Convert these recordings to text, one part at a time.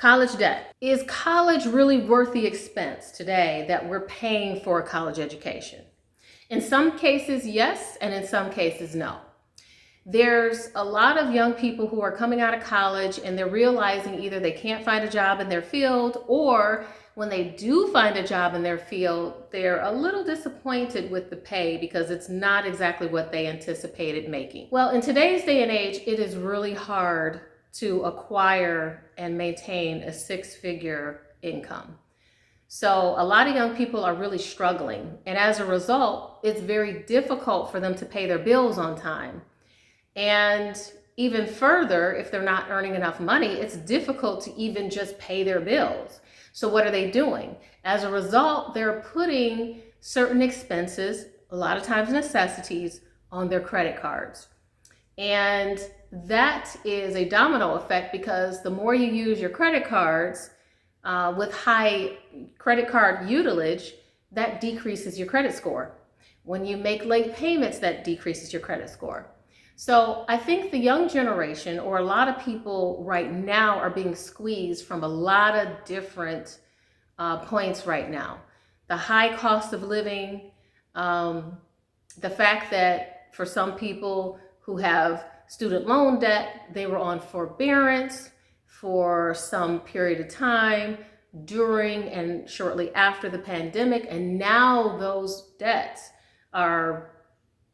College debt. Is college really worth the expense today that we're paying for a college education? In some cases, yes, and in some cases, no. There's a lot of young people who are coming out of college and they're realizing either they can't find a job in their field, or when they do find a job in their field, they're a little disappointed with the pay because it's not exactly what they anticipated making. Well, in today's day and age, it is really hard to acquire and maintain a six-figure income. So a lot of young people are really struggling, and as a result, it's very difficult for them to pay their bills on time. And even further, if they're not earning enough money, it's difficult to even just pay their bills. So what are they doing? As a result, they're putting certain expenses, a lot of times necessities, on their credit cards. And that is a domino effect, because the more you use your credit cards with high credit card utilage, that decreases your credit score. When you make late payments, that decreases your credit score. So I think the young generation, or a lot of people right now, are being squeezed from a lot of different points right now. The high cost of living, the fact that for some people who have student loan debt, they were on forbearance for some period of time during and shortly after the pandemic, and now those debts are,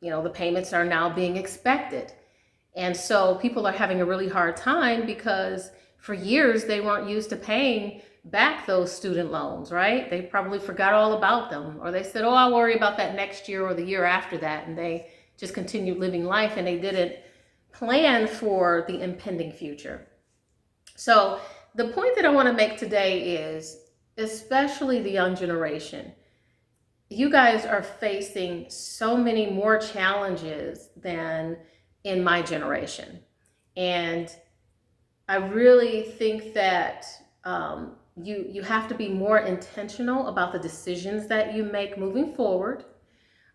the payments are now being expected. And so people are having a really hard time because for years they weren't used to paying back those student loans, right? They probably forgot all about them, or they said, oh, I'll worry about that next year or the year after that. And they just continued living life and they didn't plan for the impending future. So the point that I want to make today is, especially the young generation, you guys are facing so many more challenges than in my generation. And I really think that you have to be more intentional about the decisions that you make moving forward.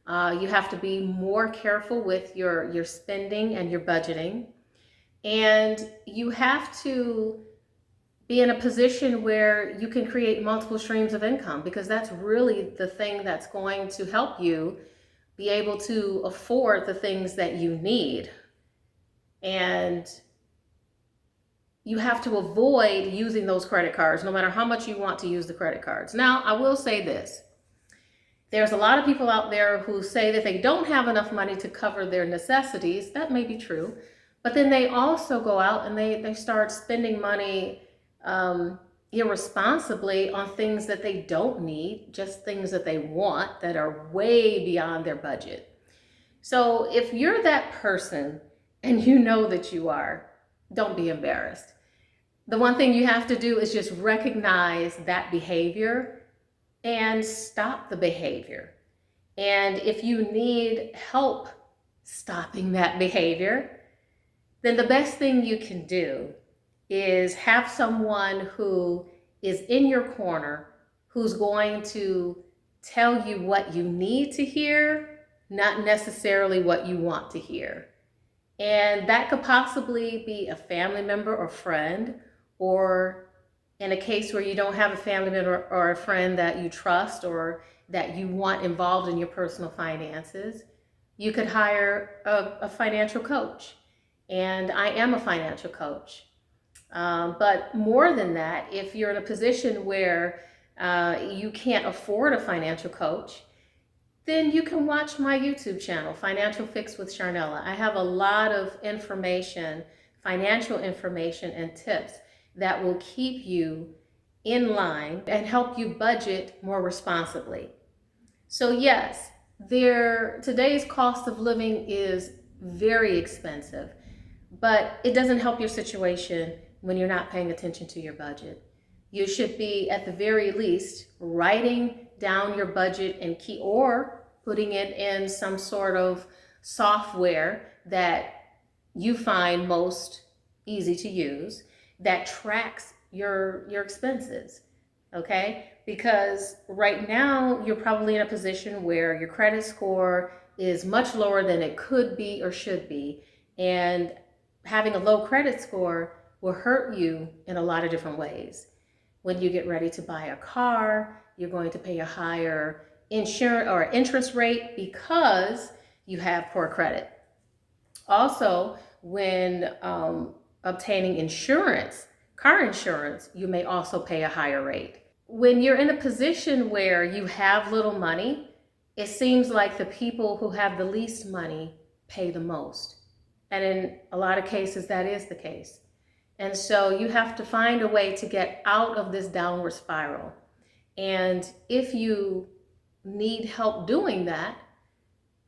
You have to be more careful with your spending and your budgeting. And you have to be in a position where you can create multiple streams of income, because that's really the thing that's going to help you be able to afford the things that you need. And you have to avoid using those credit cards, no matter how much you want to use the credit cards. Now, I will say this. There's a lot of people out there who say that they don't have enough money to cover their necessities. That may be true. But then they also go out and they start spending money irresponsibly on things that they don't need, just things that they want that are way beyond their budget. So if you're that person and you know that you are, don't be embarrassed. The one thing you have to do is just recognize that behavior and stop the behavior. And if you need help stopping that behavior, then the best thing you can do is have someone who is in your corner, who's going to tell you what you need to hear, not necessarily what you want to hear. And that could possibly be a family member or friend, or in a case where you don't have a family member or a friend that you trust or that you want involved in your personal finances, you could hire a financial coach. And I am a financial coach. But more than that, if you're in a position where you can't afford a financial coach, then you can watch my YouTube channel, Financial Fix with Sharnella. I have a lot of information, financial information and tips that will keep you in line and help you budget more responsibly. So yes, today's cost of living is very expensive, but it doesn't help your situation when you're not paying attention to your budget. You should be, at the very least, writing down your budget or putting it in some sort of software that you find most easy to use that tracks your expenses, okay? Because right now you're probably in a position where your credit score is much lower than it could be or should be, and having a low credit score will hurt you in a lot of different ways. When you get ready to buy a car, you're going to pay a higher insurance or interest rate because you have poor credit. Also, when obtaining insurance, car insurance, you may also pay a higher rate. When you're in a position where you have little money, it seems like the people who have the least money pay the most. And in a lot of cases, that is the case. And so you have to find a way to get out of this downward spiral. And if you need help doing that,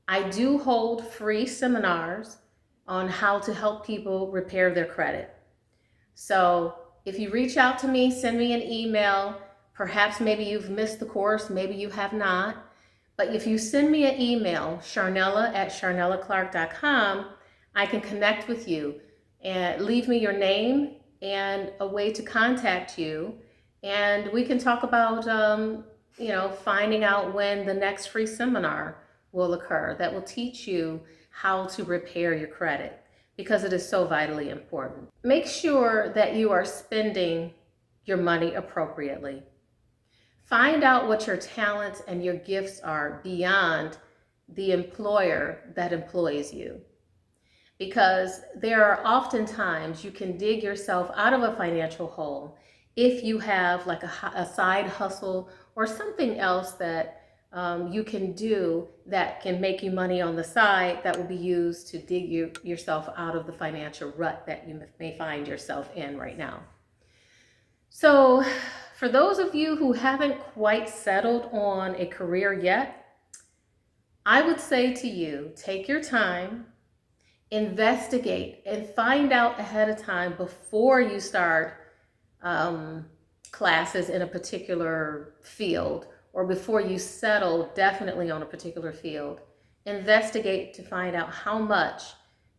I do hold free seminars on how to help people repair their credit. So if you reach out to me, send me an email. Perhaps maybe you've missed the course, maybe you have not. But if you send me an email, Sharnella@sharnellaclark.com, I can connect with you and leave me your name and a way to contact you. And we can talk about, finding out when the next free seminar will occur that will teach you how to repair your credit, because it is so vitally important. Make sure that you are spending your money appropriately. Find out what your talents and your gifts are beyond the employer that employs you. Because there are often times you can dig yourself out of a financial hole if you have like a side hustle or something else that you can do that can make you money on the side that will be used to dig yourself out of the financial rut that you may find yourself in right now. So for those of you who haven't quite settled on a career yet, I would say to you, take your time, investigate, and find out ahead of time before you start classes in a particular field, or before you settle definitely on a particular field. Investigate to find out how much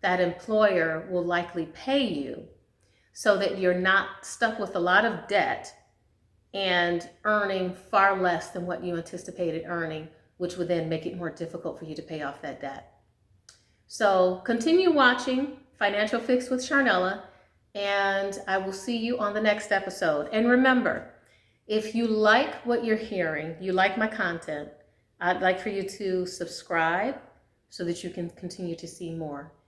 that employer will likely pay you, so that you're not stuck with a lot of debt and earning far less than what you anticipated earning, which would then make it more difficult for you to pay off that debt. So continue watching Financial Fix with Sharnella, and I will see you on the next episode. And remember, if you like what you're hearing, you like my content, I'd like for you to subscribe so that you can continue to see more.